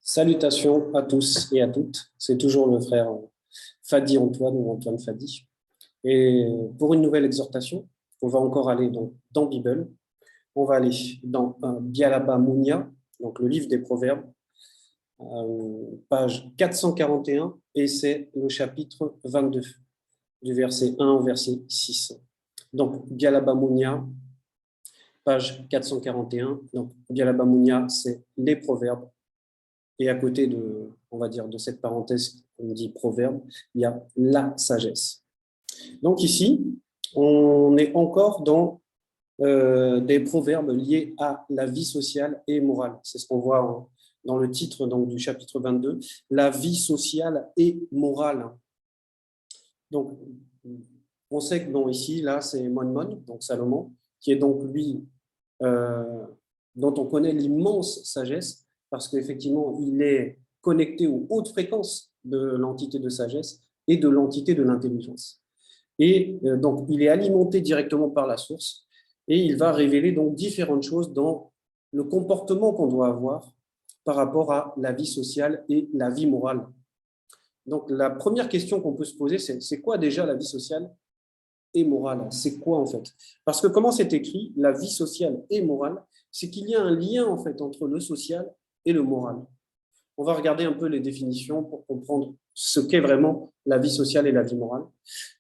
Salutations à tous et à toutes. C'est toujours le frère Fadi Antoine ou Antoine Fadi. Et pour une nouvelle exhortation, on va encore aller dans Bible. On va aller dans Bialaba Mounia, donc le livre des Proverbes, page 441, et c'est le chapitre 22, du verset 1 au verset 6. Donc Bialaba Mounia, page 441. Donc Bialaba Mounia, c'est les Proverbes. Et à côté de, on va dire, de cette parenthèse qu'on dit proverbe, il y a la sagesse. Donc ici, on est encore dans des proverbes liés à la vie sociale et morale. C'est ce qu'on voit dans le titre donc, du chapitre 22, la vie sociale et morale. Donc, on sait que bon, ici, là, c'est Mon, donc Salomon, qui est donc lui, dont on connaît l'immense sagesse, parce qu'effectivement, il est connecté aux hautes fréquences de l'entité de sagesse et de l'entité de l'intelligence. Et donc, il est alimenté directement par la source et il va révéler donc différentes choses dans le comportement qu'on doit avoir par rapport à la vie sociale et la vie morale. Donc, la première question qu'on peut se poser, c'est quoi déjà la vie sociale et morale? C'est quoi en fait? Parce que comment c'est écrit, la vie sociale et morale, c'est qu'il y a un lien en fait entre le social et le moral. On va regarder un peu les définitions pour comprendre ce qu'est vraiment la vie sociale et la vie morale.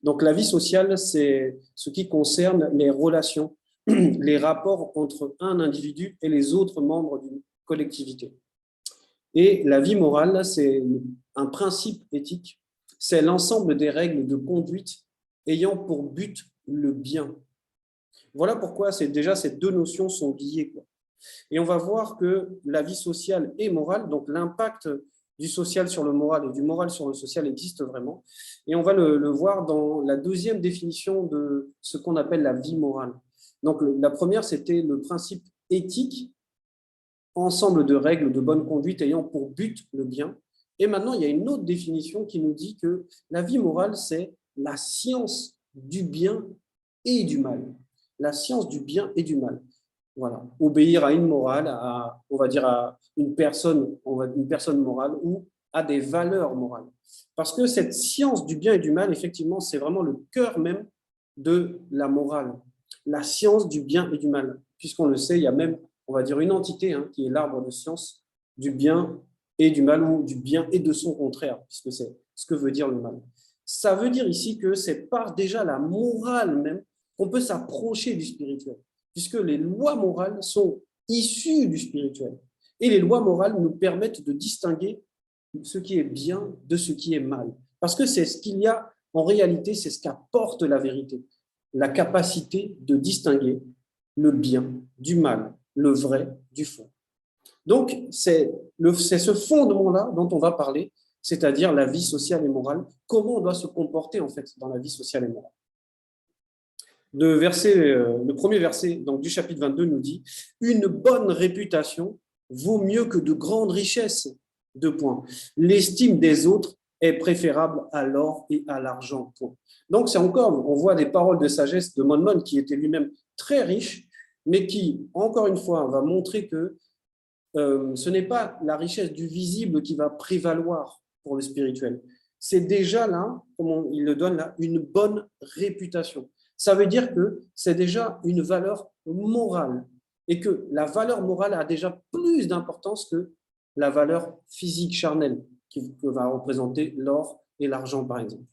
Donc, la vie sociale, c'est ce qui concerne les relations, les rapports entre un individu et les autres membres d'une collectivité. Et la vie morale, c'est un principe éthique, c'est l'ensemble des règles de conduite ayant pour but le bien. Voilà pourquoi déjà ces deux notions sont liées, quoi. Et on va voir que la vie sociale et morale, donc l'impact du social sur le moral et du moral sur le social existe vraiment. Et on va le voir dans la deuxième définition de ce qu'on appelle la vie morale. Donc la première, c'était le principe éthique, ensemble de règles de bonne conduite ayant pour but le bien. Et maintenant, il y a une autre définition qui nous dit que la vie morale, c'est la science du bien et du mal. La science du bien et du mal. Voilà, obéir à une morale, on va dire à une personne morale ou à des valeurs morales. Parce que cette science du bien et du mal, effectivement, c'est vraiment le cœur même de la morale. La science du bien et du mal. Puisqu'on le sait, il y a même, on va dire, une entité qui est l'arbre de science du bien et du mal, ou du bien et de son contraire, puisque c'est ce que veut dire le mal. Ça veut dire ici que c'est par déjà la morale même qu'on peut s'approcher du spirituel, puisque les lois morales sont issues du spirituel. Et les lois morales nous permettent de distinguer ce qui est bien de ce qui est mal. Parce que c'est ce qu'il y a en réalité, c'est ce qu'apporte la vérité. La capacité de distinguer le bien du mal, le vrai du faux. Donc, c'est ce fondement-là dont on va parler, c'est-à-dire la vie sociale et morale, comment on doit se comporter en fait dans la vie sociale et morale. Le premier verset donc, du chapitre 22 nous dit « Une bonne réputation vaut mieux que de grandes richesses. » L'estime des autres est préférable à l'or et à l'argent. Donc, c'est encore, on voit des paroles de sagesse de Mon, qui était lui-même très riche, mais qui, encore une fois, va montrer que ce n'est pas la richesse du visible qui va prévaloir pour le spirituel. C'est déjà là, comme il le donne là, une bonne réputation. Ça veut dire que c'est déjà une valeur morale et que la valeur morale a déjà plus d'importance que la valeur physique charnelle que va représenter l'or et l'argent, par exemple.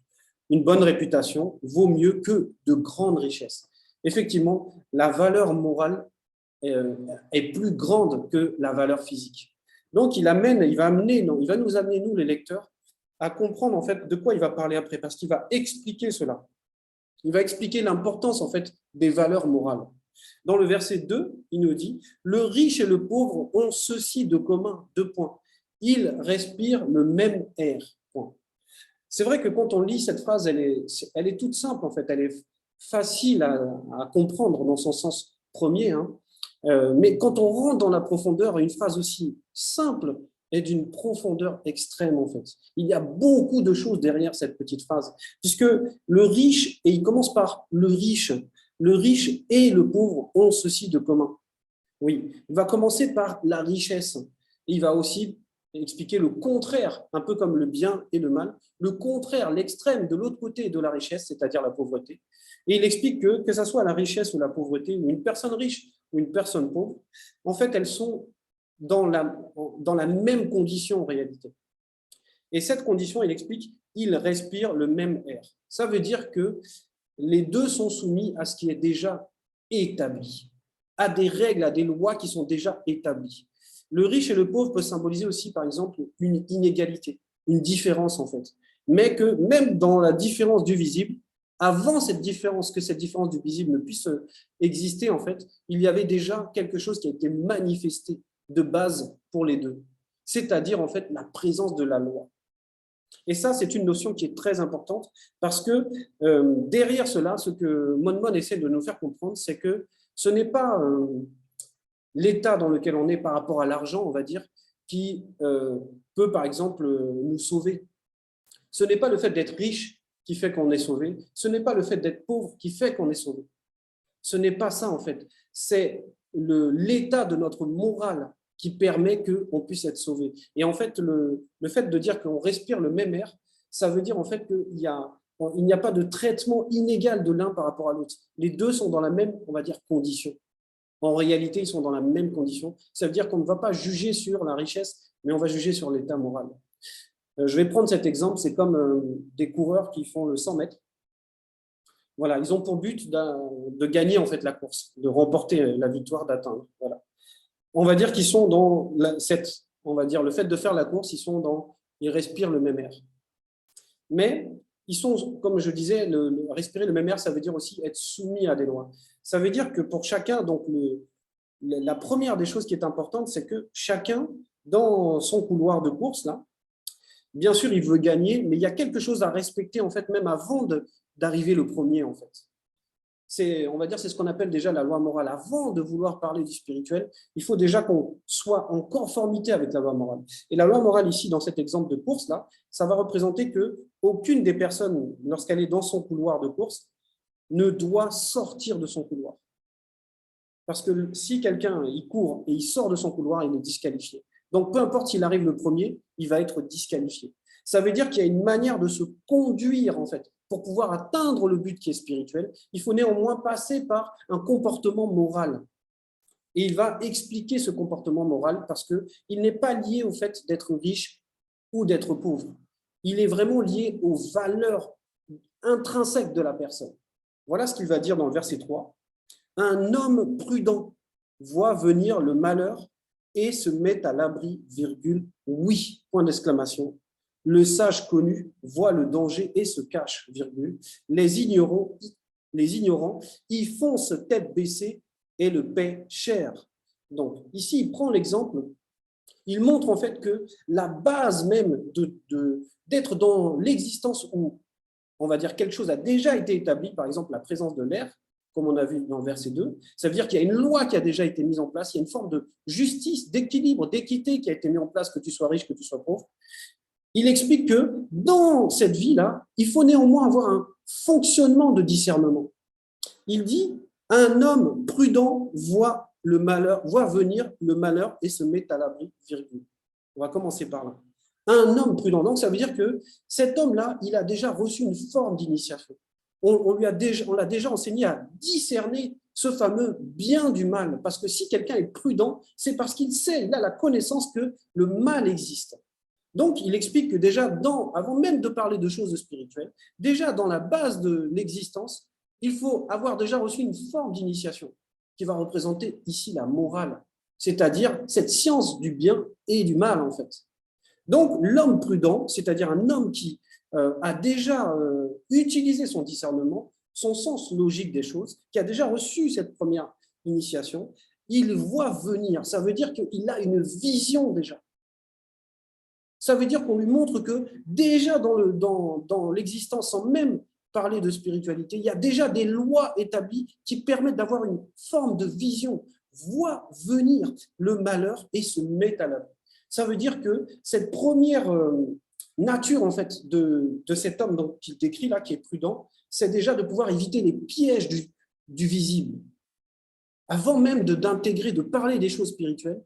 Une bonne réputation vaut mieux que de grandes richesses. Effectivement, la valeur morale est plus grande que la valeur physique. Donc, il va nous amener, nous, les lecteurs, à comprendre en fait de quoi il va parler après, parce qu'il va expliquer cela. Il va expliquer l'importance en fait des valeurs morales. Dans le verset 2, il nous dit « Le riche et le pauvre ont ceci de commun, : ils respirent le même air. » C'est vrai que quand on lit cette phrase, elle est toute simple en fait, elle est facile à comprendre dans son sens premier, mais quand on rentre dans la profondeur, une phrase aussi simple est d'une profondeur extrême en fait. Il y a beaucoup de choses derrière cette petite phrase, puisque le riche, et il commence par le riche et le pauvre ont ceci de commun. Oui, il va commencer par la richesse, et il va aussi expliquer le contraire, un peu comme le bien et le mal, le contraire, l'extrême de l'autre côté de la richesse, c'est-à-dire la pauvreté. Et il explique que ce soit la richesse ou la pauvreté, ou une personne riche ou une personne pauvre, en fait, elles sont dans la même condition en réalité. Et cette condition, il explique, ils respirent le même air. Ça veut dire que les deux sont soumis à ce qui est déjà établi, à des règles, à des lois qui sont déjà établies. Le riche et le pauvre peuvent symboliser aussi, par exemple, une inégalité, une différence en fait. Mais que même dans la différence du visible, avant cette différence, que cette différence du visible ne puisse exister, en fait, il y avait déjà quelque chose qui a été manifesté de base pour les deux, c'est-à-dire en fait la présence de la loi. Et ça, c'est une notion qui est très importante parce que derrière cela, ce que Mon essaie de nous faire comprendre, c'est que ce n'est pas l'état dans lequel on est par rapport à l'argent, on va dire, qui peut, par exemple, nous sauver. Ce n'est pas le fait d'être riche qui fait qu'on est sauvé. Ce n'est pas le fait d'être pauvre qui fait qu'on est sauvé. Ce n'est pas ça, en fait. C'est l'état de notre morale qui permet qu'on puisse être sauvé. Et en fait, le fait de dire qu'on respire le même air, ça veut dire en fait qu'il n'y a pas de traitement inégal de l'un par rapport à l'autre. Les deux sont dans la même, on va dire, condition. En réalité, ils sont dans la même condition. Ça veut dire qu'on ne va pas juger sur la richesse, mais on va juger sur l'état moral. Je vais prendre cet exemple, c'est comme des coureurs qui font le 100 mètres. Voilà, ils ont pour but de gagner en fait la course, de remporter la victoire, d'atteindre. Voilà. On va dire qu'ils sont dans on va dire le fait de faire la course, ils respirent le même air. Mais ils sont, comme je disais, respirer le même air, ça veut dire aussi être soumis à des lois. Ça veut dire que pour chacun, donc la première des choses qui est importante, c'est que chacun, dans son couloir de course, là, bien sûr, il veut gagner, mais il y a quelque chose à respecter, en fait, même avant d'arriver le premier, en fait. On va dire, c'est ce qu'on appelle déjà la loi morale. Avant de vouloir parler du spirituel, il faut déjà qu'on soit en conformité avec la loi morale. Et la loi morale ici, dans cet exemple de course-là, ça va représenter qu'aucune des personnes, lorsqu'elle est dans son couloir de course, ne doit sortir de son couloir. Parce que si quelqu'un il court et il sort de son couloir, il est disqualifié. Donc, peu importe s'il arrive le premier, il va être disqualifié. Ça veut dire qu'il y a une manière de se conduire, en fait. Pour pouvoir atteindre le but qui est spirituel, il faut néanmoins passer par un comportement moral. Et il va expliquer ce comportement moral parce qu'il n'est pas lié au fait d'être riche ou d'être pauvre. Il est vraiment lié aux valeurs intrinsèques de la personne. Voilà ce qu'il va dire dans le verset 3. Un homme prudent voit venir le malheur et se met à l'abri, virgule, oui, point d'exclamation. Le sage connu voit le danger et se cache, virgule. Les ignorants y foncent tête baissée et le paient cher. Donc, ici, il prend l'exemple, il montre en fait que la base même d'être dans l'existence où, on va dire, quelque chose a déjà été établi, par exemple la présence de l'air, comme on a vu dans le verset 2, ça veut dire qu'il y a une loi qui a déjà été mise en place, il y a une forme de justice, d'équilibre, d'équité qui a été mise en place, que tu sois riche, que tu sois pauvre. Il explique que dans cette vie-là, il faut néanmoins avoir un fonctionnement de discernement. Il dit, un homme prudent voit venir le malheur et se met à l'abri, virgule. On va commencer par là. Un homme prudent. Donc, ça veut dire que cet homme-là, il a déjà reçu une forme d'initiation. On l'a déjà enseigné à discerner ce fameux bien du mal. Parce que si quelqu'un est prudent, c'est parce qu'il sait, il a la connaissance que le mal existe. Donc, il explique que déjà, avant même de parler de choses spirituelles, déjà dans la base de l'existence, il faut avoir déjà reçu une forme d'initiation qui va représenter ici la morale, c'est-à-dire cette science du bien et du mal, en fait. Donc, l'homme prudent, c'est-à-dire un homme qui a déjà utilisé son discernement, son sens logique des choses, qui a déjà reçu cette première initiation, il voit venir. Ça veut dire qu'il a une vision déjà. Ça veut dire qu'on lui montre que déjà dans l'existence, sans même parler de spiritualité, il y a déjà des lois établies qui permettent d'avoir une forme de vision, voit venir le malheur et se met à l'abri. Ça veut dire que cette première nature en fait de cet homme qu'il décrit là, qui est prudent, c'est déjà de pouvoir éviter les pièges du visible. Avant même d'intégrer, de parler des choses spirituelles,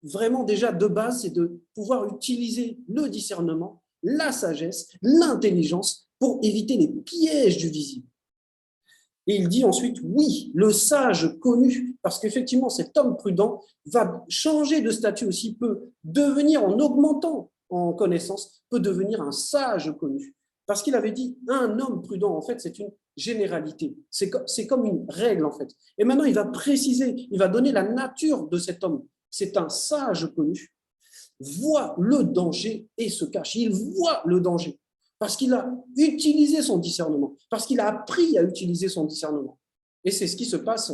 vraiment déjà de base, c'est de pouvoir utiliser le discernement, la sagesse, l'intelligence pour éviter les pièges du visible. Et il dit ensuite, oui, le sage connu, parce qu'effectivement, cet homme prudent va changer de statut aussi, peut devenir, en augmentant en connaissance, peut devenir un sage connu. Parce qu'il avait dit, un homme prudent, en fait, c'est une généralité. C'est comme une règle, en fait. Et maintenant, il va préciser, il va donner la nature de cet homme. C'est un sage connu, voit le danger et se cache. Il voit le danger parce qu'il a utilisé son discernement, parce qu'il a appris à utiliser son discernement. Et c'est ce qui se passe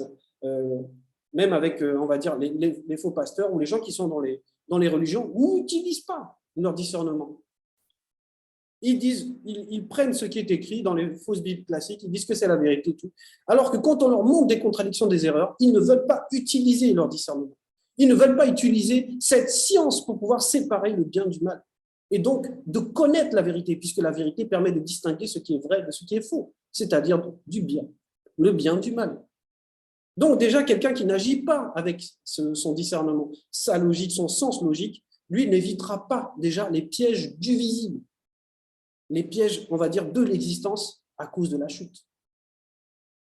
même avec, on va dire, les faux pasteurs ou les gens qui sont dans les religions n'utilisent pas leur discernement. Ils prennent ce qui est écrit dans les fausses Bibles classiques, ils disent que c'est la vérité, tout. Alors que quand on leur montre des contradictions, des erreurs, ils ne veulent pas utiliser leur discernement. Ils ne veulent pas utiliser cette science pour pouvoir séparer le bien du mal. Et donc, de connaître la vérité, puisque la vérité permet de distinguer ce qui est vrai de ce qui est faux, c'est-à-dire du bien, le bien du mal. Donc, déjà, quelqu'un qui n'agit pas avec son discernement, sa logique, son sens logique, lui n'évitera pas déjà les pièges du visible, les pièges, on va dire, de l'existence à cause de la chute.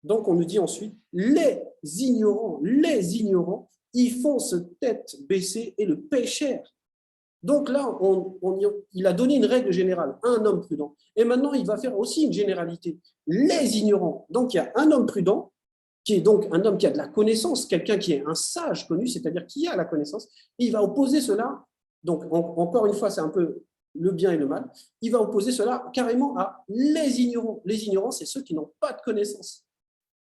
Donc, on nous dit ensuite, les ignorants, ils font se tête baissée et le péchèrent. Donc là, il a donné une règle générale, un homme prudent. Et maintenant, il va faire aussi une généralité. Les ignorants. Donc, il y a un homme prudent, qui est donc un homme qui a de la connaissance, quelqu'un qui est un sage connu, c'est-à-dire qui a la connaissance. Et il va opposer cela, donc encore une fois, c'est un peu le bien et le mal, il va opposer cela carrément à les ignorants. Les ignorants, c'est ceux qui n'ont pas de connaissance.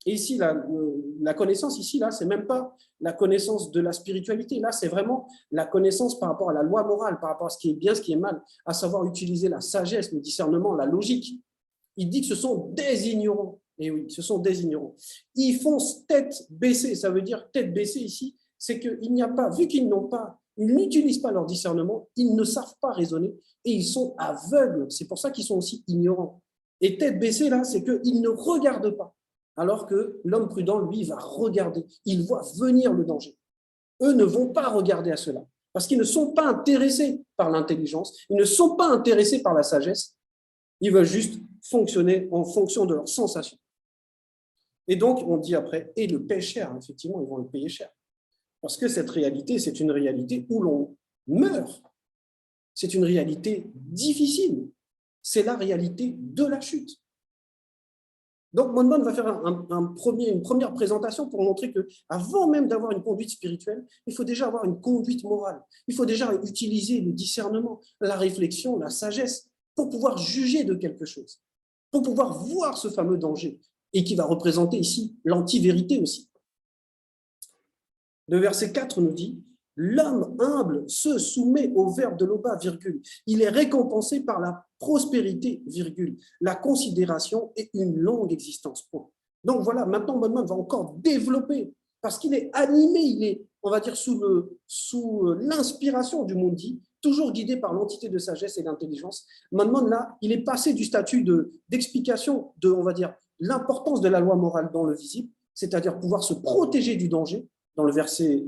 Et ici, la connaissance, ici, là, c'est même pas la connaissance de la spiritualité. Là, c'est vraiment la connaissance par rapport à la loi morale, par rapport à ce qui est bien, ce qui est mal, à savoir utiliser la sagesse, le discernement, la logique. Il dit que ce sont des ignorants. Et oui, ce sont des ignorants. Ils font tête baissée. Ça veut dire tête baissée ici, c'est qu'il n'y a pas, vu qu'ils n'utilisent pas leur discernement, ils ne savent pas raisonner et ils sont aveugles. C'est pour ça qu'ils sont aussi ignorants. Et tête baissée, là, c'est qu'ils ne regardent pas. Alors que l'homme prudent, lui, va regarder. Il voit venir le danger. Eux ne vont pas regarder à cela, parce qu'ils ne sont pas intéressés par l'intelligence, ils ne sont pas intéressés par la sagesse, ils veulent juste fonctionner en fonction de leurs sensations. Et donc, on dit après, et le paient cher, effectivement, ils vont le payer cher. Parce que cette réalité, c'est une réalité où l'on meurt. C'est une réalité difficile. C'est la réalité de la chute. Donc, Monmouth va faire une première présentation pour montrer qu'avant même d'avoir une conduite spirituelle, il faut déjà avoir une conduite morale. Il faut déjà utiliser le discernement, la réflexion, la sagesse pour pouvoir juger de quelque chose, pour pouvoir voir ce fameux danger et qui va représenter ici l'anti-vérité aussi. Le verset 4 nous dit « L'homme humble se soumet au verbe de l'Oba, virgule. Il est récompensé par la prospérité, virgule, la considération et une longue existence. » Donc voilà, maintenant Monmouth va encore développer, parce qu'il est animé, il est, on va dire, sous l'inspiration du Mundi, toujours guidé par l'entité de sagesse et d'intelligence. Monmouth, là, il est passé du statut d'explication de, on va dire, l'importance de la loi morale dans le visible, c'est-à-dire pouvoir se protéger du danger, dans le verset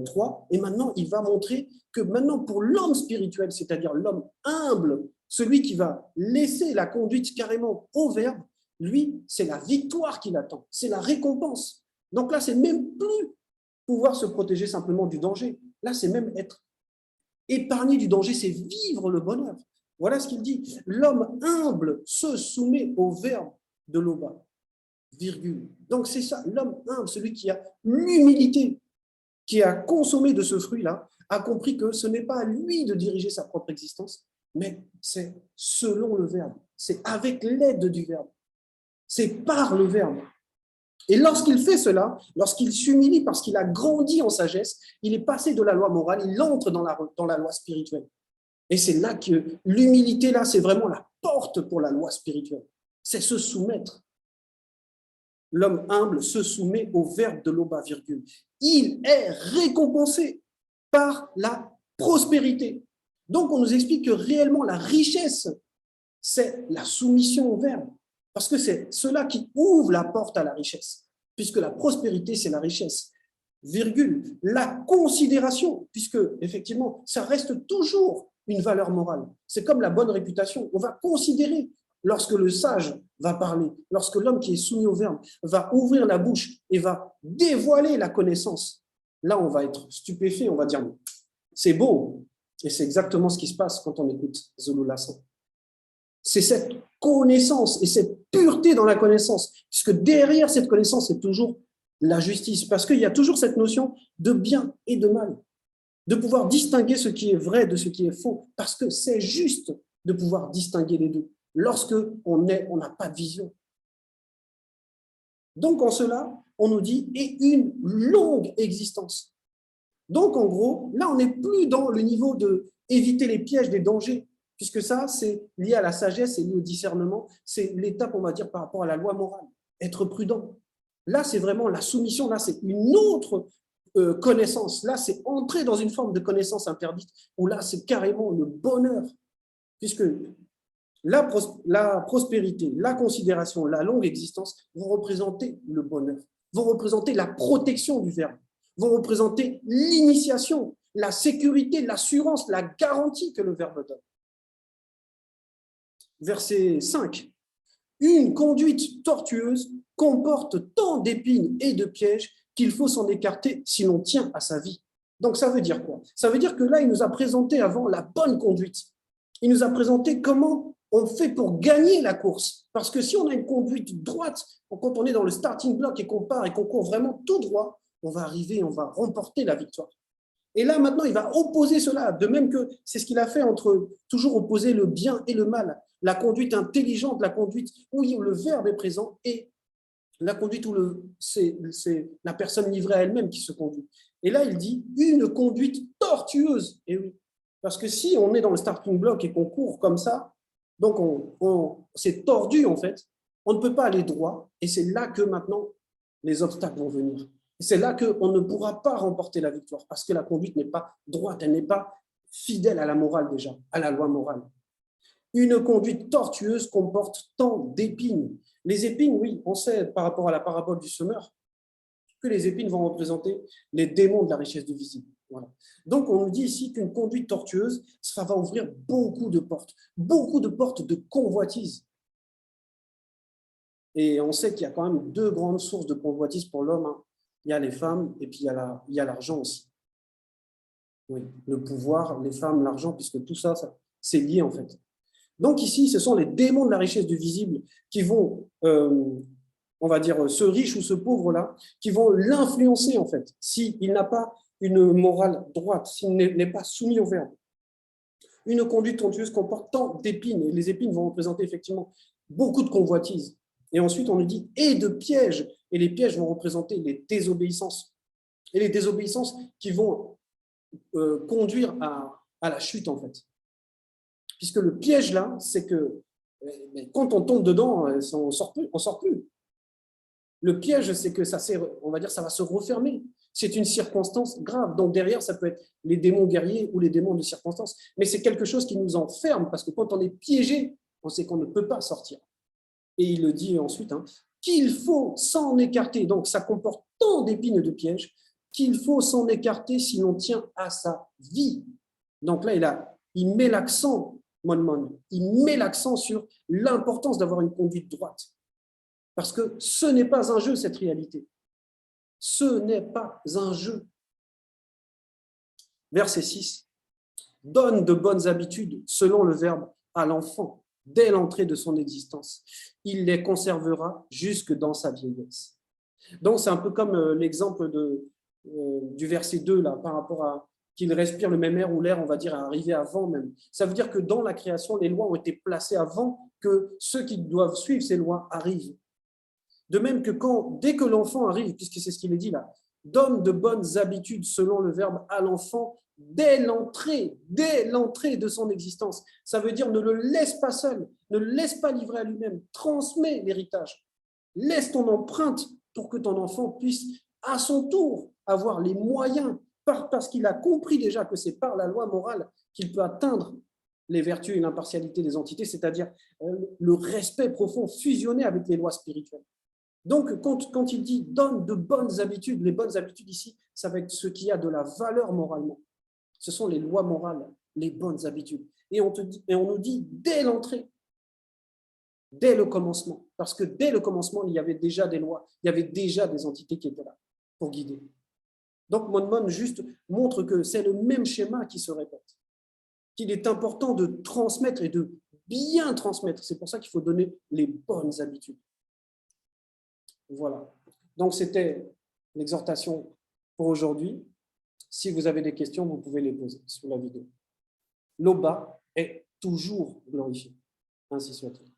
3, et maintenant il va montrer que maintenant pour l'homme spirituel, c'est-à-dire l'homme humble, celui qui va laisser la conduite carrément au verbe, lui, c'est la victoire qui l'attend, c'est la récompense. Donc là, c'est même plus pouvoir se protéger simplement du danger, là, c'est même être épargné du danger, c'est vivre le bonheur. Voilà ce qu'il dit, l'homme humble se soumet au verbe de l'Oba. Virgule. Donc c'est ça, l'homme humble, celui qui a l'humilité, qui a consommé de ce fruit-là, a compris que ce n'est pas à lui de diriger sa propre existence, mais c'est selon le Verbe, c'est avec l'aide du Verbe, c'est par le Verbe. Et lorsqu'il fait cela, lorsqu'il s'humilie parce qu'il a grandi en sagesse, il est passé de la loi morale, il entre dans la loi spirituelle. Et c'est là que l'humilité, là, c'est vraiment la porte pour la loi spirituelle, c'est se soumettre. L'homme humble se soumet au verbe de l'Oba, virgule. Il est récompensé par la prospérité. Donc, on nous explique que réellement, la richesse, c'est la soumission au verbe. Parce que c'est cela qui ouvre la porte à la richesse. Puisque la prospérité, c'est la richesse. virgule, la considération, puisque effectivement, ça reste toujours une valeur morale. C'est comme la bonne réputation. On va considérer lorsque le sage va parler, lorsque l'homme qui est soumis au verbe va ouvrir la bouche et va dévoiler la connaissance. Là, on va être stupéfait, on va dire, c'est beau. Et c'est exactement ce qui se passe quand on écoute Zulu Lassan. C'est cette connaissance et cette pureté dans la connaissance, puisque derrière cette connaissance, c'est toujours la justice, parce qu'il y a toujours cette notion de bien et de mal, de pouvoir distinguer ce qui est vrai de ce qui est faux, parce que c'est juste de pouvoir distinguer les deux, lorsque on n'a pas de vision. Donc, en cela, on nous dit « et une longue existence ». Donc, en gros, là, on n'est plus dans le niveau de éviter les pièges des dangers, puisque ça, c'est lié à la sagesse, c'est lié au discernement, c'est l'étape, on va dire, par rapport à la loi morale, être prudent. Là, c'est vraiment la soumission, là, c'est une autre connaissance. Là, c'est entrer dans une forme de connaissance interdite, où là, c'est carrément le bonheur, puisque la prospérité, la considération, la longue existence vont représenter le bonheur, vont représenter la protection du verbe, vont représenter l'initiation, la sécurité, l'assurance, la garantie que le verbe donne. Verset 5. Une conduite tortueuse comporte tant d'épines et de pièges qu'il faut s'en écarter si l'on tient à sa vie. Donc, ça veut dire quoi? Ça veut dire que là, il nous a présenté avant la bonne conduite. Il nous a présenté comment on fait pour gagner la course. Parce que si on a une conduite droite, quand on est dans le starting block et qu'on part et qu'on court vraiment tout droit, on va arriver, on va remporter la victoire. Et là, maintenant, il va opposer cela, de même que c'est ce qu'il a fait entre toujours opposer le bien et le mal, la conduite intelligente, la conduite où le verbe est présent et la conduite où c'est la personne livrée à elle-même qui se conduit. Et là, il dit une conduite tortueuse. Et oui, parce que si on est dans le starting block et qu'on court comme ça, donc c'est tordu en fait, on ne peut pas aller droit et c'est là que maintenant les obstacles vont venir. C'est là qu'on ne pourra pas remporter la victoire parce que la conduite n'est pas droite, elle n'est pas fidèle à la morale déjà, à la loi morale. Une conduite tortueuse comporte tant d'épines. Les épines, oui, on sait par rapport à la parabole du semeur que les épines vont représenter les démons de la richesse du visible. Voilà. Donc, on nous dit ici qu'une conduite tortueuse, ça va ouvrir beaucoup de portes de convoitise. Et on sait qu'il y a quand même deux grandes sources de convoitise pour l'homme. Hein. Il y a les femmes et puis il y a l'argent aussi. Oui, le pouvoir, les femmes, l'argent, puisque tout ça, c'est lié en fait. Donc ici, ce sont les démons de la richesse du visible qui vont, on va dire, ce riche ou ce pauvre-là, qui vont l'influencer en fait, s'il n'a pas une morale droite, s'il n'est pas soumis au verbe. Une conduite tortueuse comporte tant d'épines, et les épines vont représenter effectivement beaucoup de convoitises. Et ensuite, on nous dit « et de pièges », et les pièges vont représenter les désobéissances. Et les désobéissances qui vont conduire à la chute, en fait. Puisque le piège, là, c'est que quand on tombe dedans, on sort plus. Le piège, c'est que on va dire, ça va se refermer. C'est une circonstance grave. Donc derrière, ça peut être les démons guerriers ou les démons de circonstance. Mais c'est quelque chose qui nous enferme, parce que quand on est piégé, on sait qu'on ne peut pas sortir. Et il le dit ensuite, hein, qu'il faut s'en écarter. Donc ça comporte tant d'épines et de pièges qu'il faut s'en écarter si l'on tient à sa vie. Donc là, il met l'accent, il met l'accent sur l'importance d'avoir une conduite droite. Parce que ce n'est pas un jeu, cette réalité. Ce n'est pas un jeu. Verset 6. Donne de bonnes habitudes selon le verbe à l'enfant, dès l'entrée de son existence. Il les conservera jusque dans sa vieillesse. Donc, c'est un peu comme l'exemple du verset 2, là, par rapport à qu'il respire le même air ou l'air, on va dire, est arrivé avant même. Ça veut dire que dans la création, les lois ont été placées avant que ceux qui doivent suivre ces lois arrivent. De même que dès que l'enfant arrive, puisque c'est ce qu'il est dit là, donne de bonnes habitudes selon le verbe à l'enfant dès l'entrée de son existence. Ça veut dire ne le laisse pas seul, ne le laisse pas livrer à lui-même, transmets l'héritage. Laisse ton empreinte pour que ton enfant puisse à son tour avoir les moyens, parce qu'il a compris déjà que c'est par la loi morale qu'il peut atteindre les vertus et l'impartialité des entités, c'est-à-dire le respect profond fusionné avec les lois spirituelles. Donc, quand il dit « donne de bonnes habitudes », les bonnes habitudes ici, ça va être ce qui a de la valeur moralement. Ce sont les lois morales, les bonnes habitudes. Et on nous dit dès l'entrée, dès le commencement, parce que dès le commencement, il y avait déjà des lois, il y avait déjà des entités qui étaient là pour guider. Donc, Mon juste montre que c'est le même schéma qui se répète, qu'il est important de transmettre et de bien transmettre. C'est pour ça qu'il faut donner les bonnes habitudes. Voilà. Donc, c'était l'exhortation pour aujourd'hui. Si vous avez des questions, vous pouvez les poser sous la vidéo. L'Oba est toujours glorifié. Ainsi soit-il.